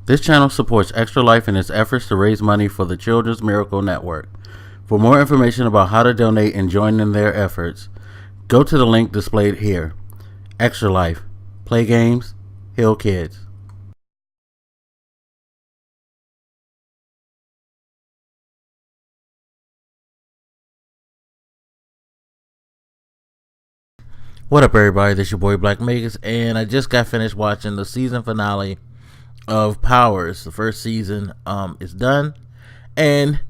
This channel supports Extra Life in its efforts to raise money for the Children's Miracle Network. For more information about how to donate and join in their efforts, go to the link displayed here. Extra Life. Play games, heal kids. What up, everybody? This is your boy Black Magus, and I just got finished watching the season finale of Powers. The first season is done, and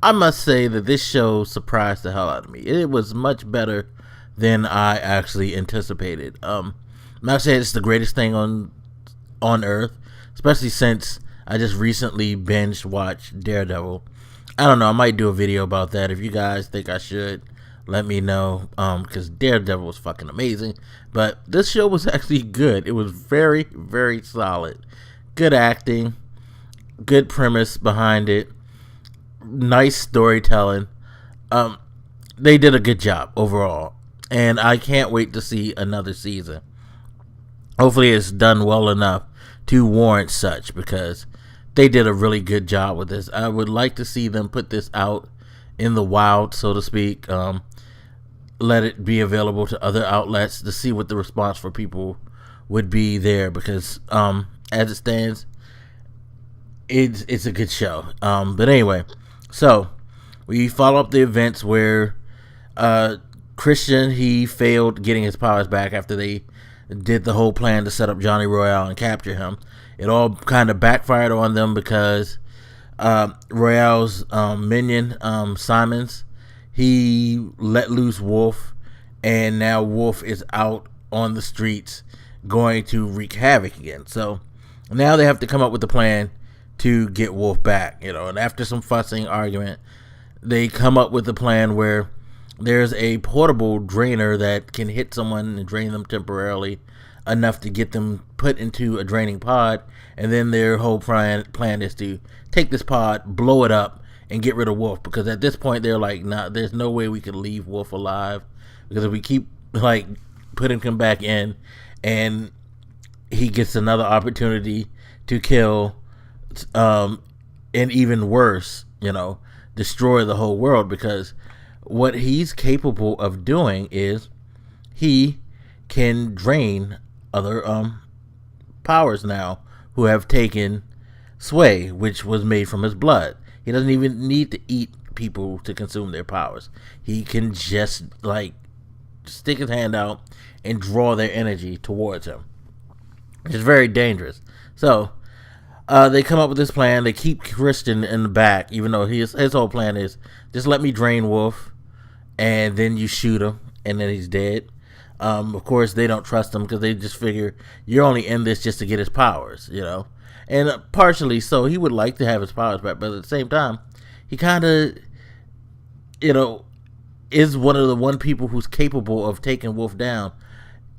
I must say that this show surprised the hell out of me. It was much better than I actually anticipated. I'm not saying it's the greatest thing on earth, especially since I just recently binge watched Daredevil. I don't know, I might do a video about that. If you guys think I should, let me know, because Daredevil was fucking amazing. But this show was actually good. It was very, very solid. Good acting, good premise behind it, nice storytelling. They did a good job overall, and I can't wait to see another season. Hopefully it's done well enough to warrant such, because they did a really good job with this. I would like to see them put this out in the wild, so to speak. Let it be available to other outlets to see what the response for people would be there, because as it stands, it's a good show. But anyway, so we follow up the events where Christian, he failed getting his powers back after they did the whole plan to set up Johnny Royale and capture him. It all kind of backfired on them because Royale's minion, Simons, he let loose Wolf, and now Wolf is out on the streets going to wreak havoc again. So now they have to come up with a plan to get Wolf back, and after some fussing, argument, they come up with a plan where there's a portable drainer that can hit someone and drain them temporarily enough to get them put into a draining pod, and then their whole plan is to take this pod, blow it up, and get rid of Wolf, because at this point they're like, nah, there's no way we could leave Wolf alive, because if we keep putting him back in and he gets another opportunity to kill and even worse, destroy the whole world, because what he's capable of doing is he can drain other powers now who have taken sway, which was made from his blood. He doesn't even need to eat people to consume their powers. He can just stick his hand out and draw their energy towards him, which is very dangerous. So they come up with this plan. They keep Christian in the back, even though his whole plan is just let me drain Wolf, and then you shoot him, and then he's dead. Of course, they don't trust him because they just figure you're only in this just to get his powers, And partially so, he would like to have his powers back, but at the same time, he kind of, is one of the one people who's capable of taking Wolf down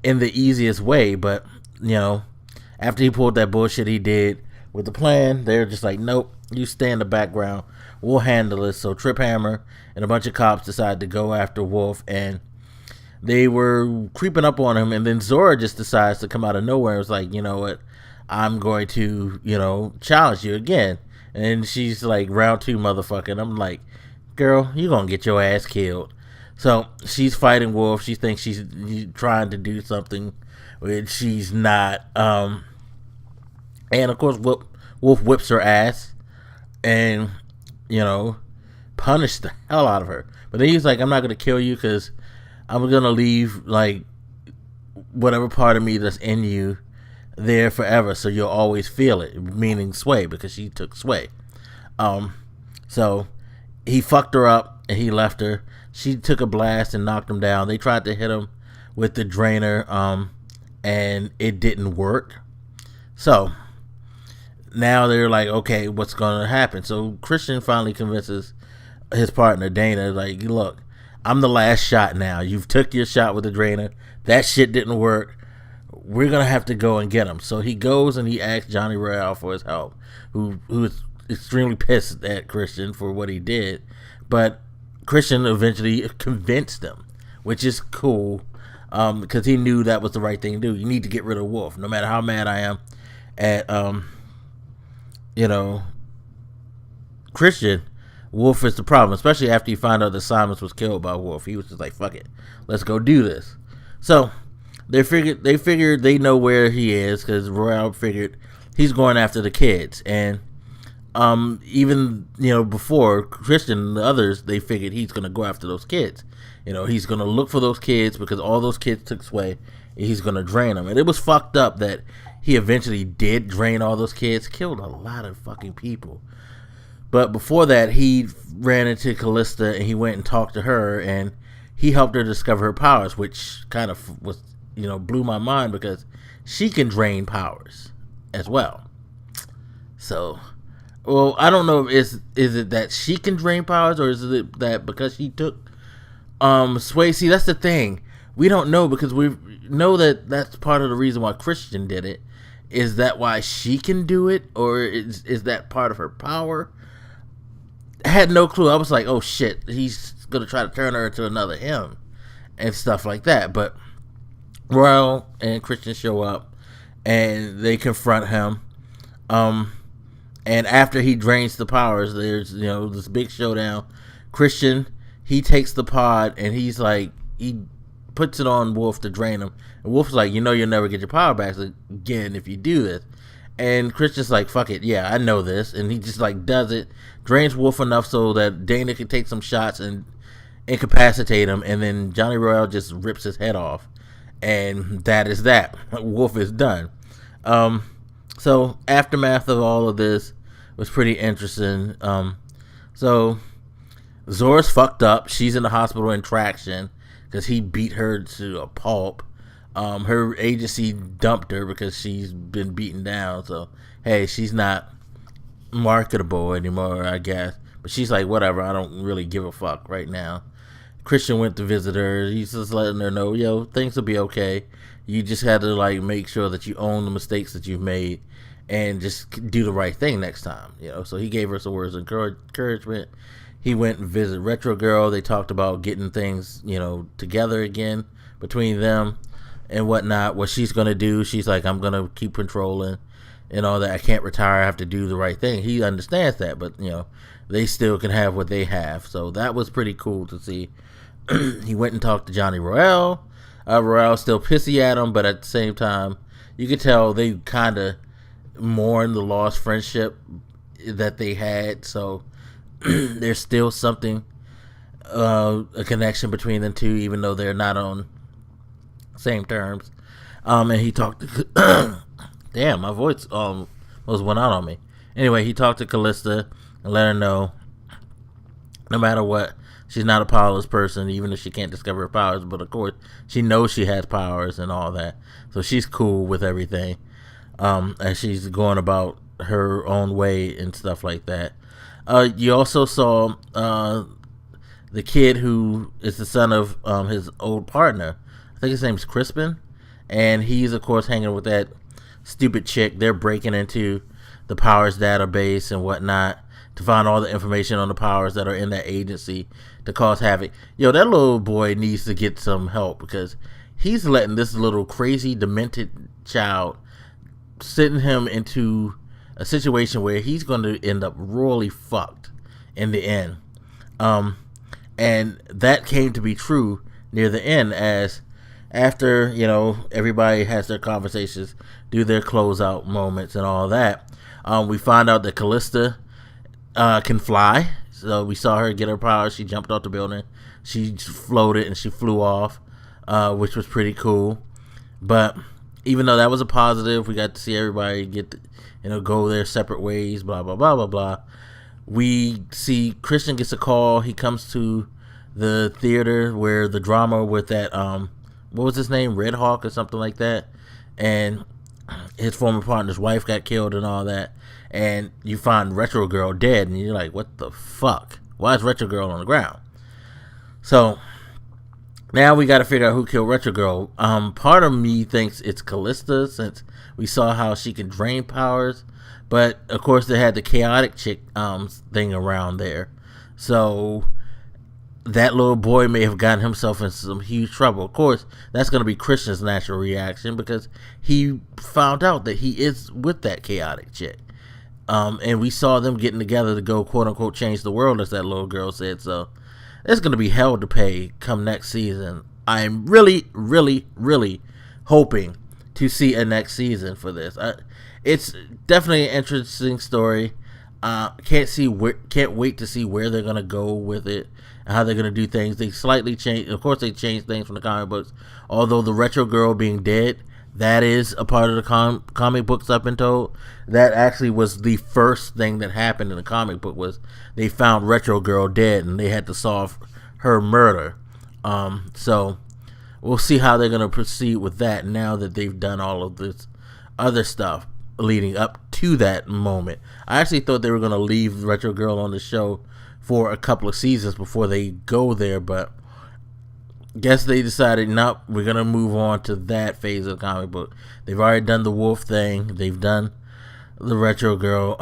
in the easiest way. But, after he pulled that bullshit he did with the plan, they're just like, nope, you stay in the background. We'll handle this. So Trip Hammer and a bunch of cops decided to go after Wolf, and they were creeping up on him, and then Zora just decides to come out of nowhere and was like, you know what? I'm going to, challenge you again. And she's like, round two, motherfucker. And I'm like, girl, you gonna get your ass killed. So she's fighting Wolf. She thinks she's trying to do something, which she's not. And of course, Wolf whips her ass and, punished the hell out of her. But then he's like, I'm not gonna kill you because I'm gonna leave whatever part of me that's in you there forever, so you'll always feel it, meaning Sway, because she took Sway. So he fucked her up and he left her. She took a blast and knocked him down. They tried to hit him with the drainer, and it didn't work. So now they're like, okay, what's gonna happen? So Christian finally convinces his partner Dana, like, look, I'm the last shot now. You've took your shot with the drainer. That shit didn't work. We're going to have to go and get him. So he goes and he asks Johnny Royale for his help, who is extremely pissed at Christian for what he did. But Christian eventually convinced him, which is cool, because he knew that was the right thing to do. You need to get rid of Wolf. No matter how mad I am at you know, Christian, Wolf is the problem, especially after you find out that Simons was killed by Wolf. He was just like, fuck it, let's go do this. So they figured they know where he is, because Royale figured he's going after the kids. And even, before Christian and the others, they figured he's going to go after those kids. He's going to look for those kids, because all those kids took Sway, and he's going to drain them. And it was fucked up that he eventually did drain all those kids, killed a lot of fucking people. But before that, he ran into Callista, and he went and talked to her, and he helped her discover her powers, which kind of was, blew my mind, because she can drain powers as well. So, well, I don't know, is it that she can drain powers, or is it that because she took Sway? See, that's the thing. We don't know, because we know that that's part of the reason why Christian did it. Is that why she can do it, or is that part of her power? I had no clue. I was like, oh shit, he's gonna try to turn her into another him and stuff like that. But Royal and Christian show up, and they confront him. And after he drains the powers, there's this big showdown. Christian, he takes the pod, and he's like, he puts it on Wolf to drain him, and Wolf's like, you'll never get your power back again if you do this. And Christian's like, fuck it, yeah, I know this. And he just like does it, drains Wolf enough so that Dana can take some shots and incapacitate him, and then Johnny Royale just rips his head off, and that is that. Wolf is done. So aftermath of all of this was pretty interesting. So Zora's fucked up. She's in the hospital in traction because he beat her to a pulp. Her agency dumped her because she's been beaten down. So, hey, she's not marketable anymore, I guess. But she's like, whatever, I don't really give a fuck right now. Christian went to visit her. He's just letting her know, things will be okay. You just had to, make sure that you own the mistakes that you've made and just do the right thing next time, So he gave her some words of encouragement. He went and visited Retro Girl. They talked about getting things, together again between them and whatnot. What she's going to do, she's like, I'm going to keep controlling and all that. I can't retire. I have to do the right thing. He understands that, but, they still can have what they have. So that was pretty cool to see. He went and talked to Johnny Royale. Royale's still pissy at him, but at the same time, you could tell they kind of mourn the lost friendship that they had. So there's still something, a connection between the two, even though they're not on same terms. And he talked to damn, my voice almost went out on me. Anyway, he talked to Callista and let her know no matter what, she's not a powerless person, even if she can't discover her powers. But of course, she knows she has powers and all that, so she's cool with everything. And she's going about her own way and stuff like that. You also saw the kid who is the son of his old partner. I think his name's Crispin, and he's of course hanging with that stupid chick. They're breaking into the powers database and whatnot to find all the information on the powers that are in that agency to cause havoc. That little boy needs to get some help, because he's letting this little crazy demented child sitting him into a situation where he's going to end up royally fucked in the end. And that came to be true near the end, as after, everybody has their conversations, do their closeout moments and all that. We find out that Callista can fly. So we saw her get her power. She jumped off the building. She floated and she flew off, which was pretty cool. But even though that was a positive, we got to see everybody get, go their separate ways, blah, blah, blah, blah, blah. We see Christian gets a call. He comes to the theater where the drama with that, what was his name? Red Hawk or something like that. And his former partner's wife got killed and all that. And you find Retro Girl dead, and you're like, what the fuck? Why is Retro Girl on the ground? So now we got to figure out who killed Retro Girl. Part of me thinks it's Callista, since we saw how she can drain powers. But of course, they had the chaotic chick thing around there. So that little boy may have gotten himself in some huge trouble. Of course, that's going to be Christian's natural reaction, because he found out that he is with that chaotic chick. And we saw them getting together to go quote unquote change the world, as that little girl said. So it's going to be hell to pay come next season. I'm really, really, really hoping to see a next season for this. It's definitely an interesting story. Can't wait to see where they're going to go with it and how they're going to do things. They slightly change. Of course, they changed things from the comic books. Although the Retro Girl being dead, that is a part of the comic books I've been told. That actually was the first thing that happened in the comic book, was they found Retro Girl dead and they had to solve her murder. So we'll see how they're going to proceed with that now that they've done all of this other stuff leading up to that moment. I actually thought they were going to leave Retro Girl on the show for a couple of seasons before they go there, but guess they decided, nope, we're going to move on to that phase of the comic book. They've already done the wolf thing. They've done the Retro Girl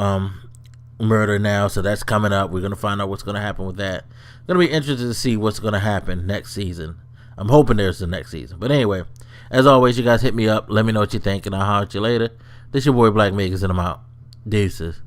murder now, so that's coming up. We're going to find out what's going to happen with that. Going to be interested to see what's going to happen next season. I'm hoping there's the next season. But anyway, as always, you guys hit me up. Let me know what you think, and I'll holler at you later. This your boy Black Megas, and I'm out. Deuces.